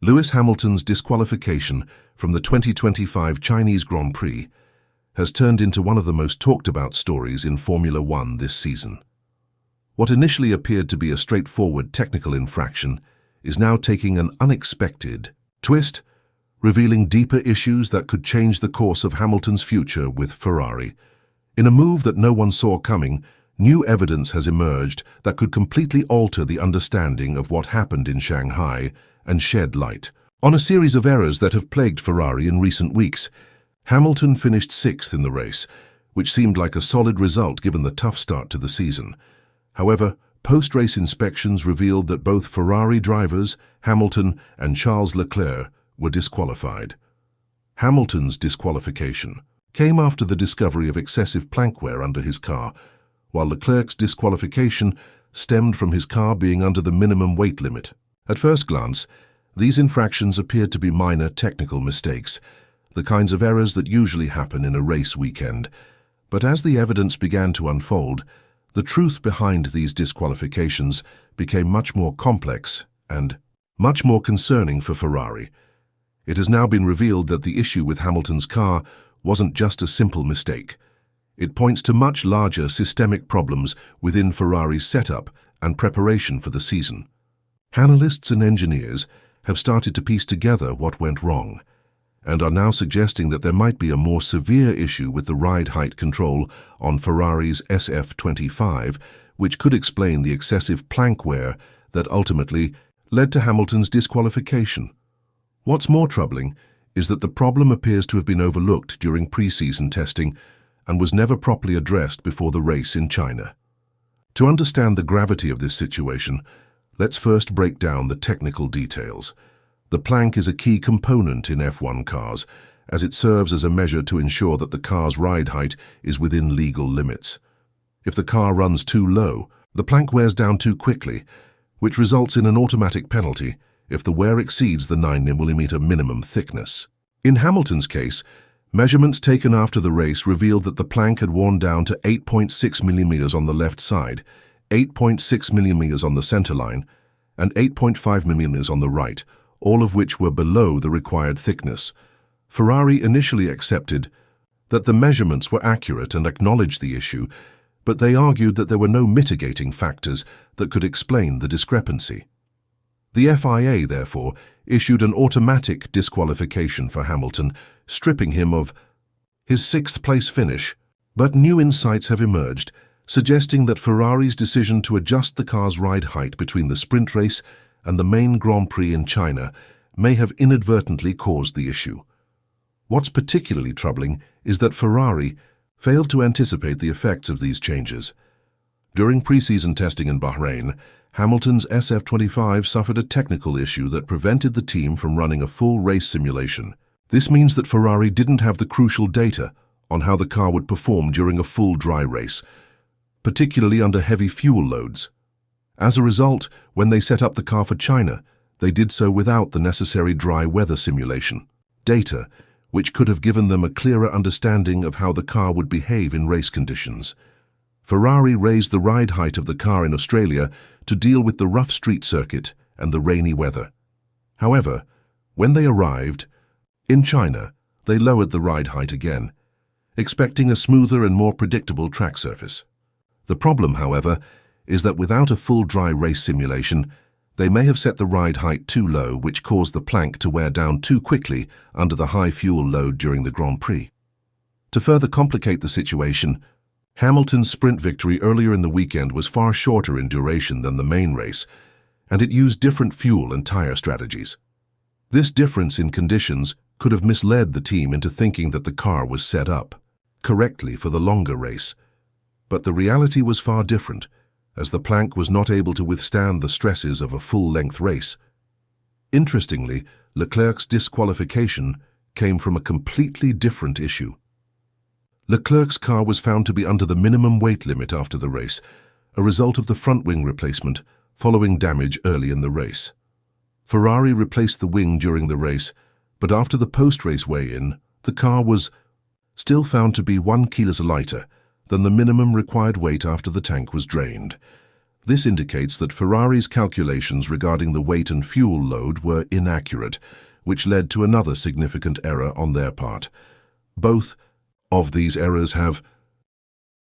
Lewis Hamilton's disqualification from the 2025 Chinese Grand Prix has turned into one of the most talked-about stories in Formula One this season. What initially appeared to be a straightforward technical infraction is now taking an unexpected twist, revealing deeper issues that could change the course of Hamilton's future with Ferrari. In a move that no one saw coming, new evidence has emerged that could completely alter the understanding of what happened in Shanghai and shed light on a series of errors that have plagued Ferrari in recent weeks. Hamilton finished sixth in the race, which seemed like a solid result given the tough start to the season. However, post-race inspections revealed that both Ferrari drivers, Hamilton and Charles Leclerc, were disqualified. Hamilton's disqualification came after the discovery of excessive plank wear under his car, while Leclerc's disqualification stemmed from his car being under the minimum weight limit. At first glance, these infractions appeared to be minor technical mistakes, the kinds of errors that usually happen in a race weekend. But as the evidence began to unfold, the truth behind these disqualifications became much more complex and much more concerning for Ferrari. It has now been revealed that the issue with Hamilton's car wasn't just a simple mistake. It points to much larger systemic problems within Ferrari's setup and preparation for the season. Analysts and engineers have started to piece together what went wrong, and are now suggesting that there might be a more severe issue with the ride height control on Ferrari's SF25, which could explain the excessive plank wear that ultimately led to Hamilton's disqualification. What's more troubling is that the problem appears to have been overlooked during pre-season testing and was never properly addressed before the race in China. To understand the gravity of this situation, let's first break down the technical details. The plank is a key component in F1 cars, as it serves as a measure to ensure that the car's ride height is within legal limits. If the car runs too low, the plank wears down too quickly, which results in an automatic penalty if the wear exceeds the 9mm minimum thickness. In Hamilton's case, measurements taken after the race revealed that the plank had worn down to 8.6mm on the left side, 8.6mm on the centerline, and 8.5mm on the right, all of which were below the required thickness. Ferrari initially accepted that the measurements were accurate and acknowledged the issue, but they argued that there were no mitigating factors that could explain the discrepancy. The FIA, therefore, issued an automatic disqualification for Hamilton, stripping him of his sixth-place finish. But new insights have emerged, suggesting that Ferrari's decision to adjust the car's ride height between the sprint race and the main Grand Prix in China may have inadvertently caused the issue. What's particularly troubling is that Ferrari failed to anticipate the effects of these changes. During pre-season testing in Bahrain, Hamilton's SF25 suffered a technical issue that prevented the team from running a full race simulation. This means that Ferrari didn't have the crucial data on how the car would perform during a full dry race, particularly under heavy fuel loads. As a result, when they set up the car for China, they did so without the necessary dry weather simulation data, which could have given them a clearer understanding of how the car would behave in race conditions. Ferrari raised the ride height of the car in Australia to deal with the rough street circuit and the rainy weather. However, when they arrived in China, they lowered the ride height again, expecting a smoother and more predictable track surface. The problem, however, is that without a full dry race simulation, they may have set the ride height too low, which caused the plank to wear down too quickly under the high fuel load during the Grand Prix. To further complicate the situation, Hamilton's sprint victory earlier in the weekend was far shorter in duration than the main race, and it used different fuel and tire strategies. This difference in conditions could have misled the team into thinking that the car was set up correctly for the longer race. But the reality was far different, as the plank was not able to withstand the stresses of a full-length race. Interestingly, Leclerc's disqualification came from a completely different issue. Leclerc's car was found to be under the minimum weight limit after the race, a result of the front wing replacement following damage early in the race. Ferrari replaced the wing during the race, but after the post-race weigh-in, the car was still found to be 1 kilo lighter than the minimum required weight after the tank was drained. This indicates that Ferrari's calculations regarding the weight and fuel load were inaccurate, which led to another significant error on their part. Both of these errors have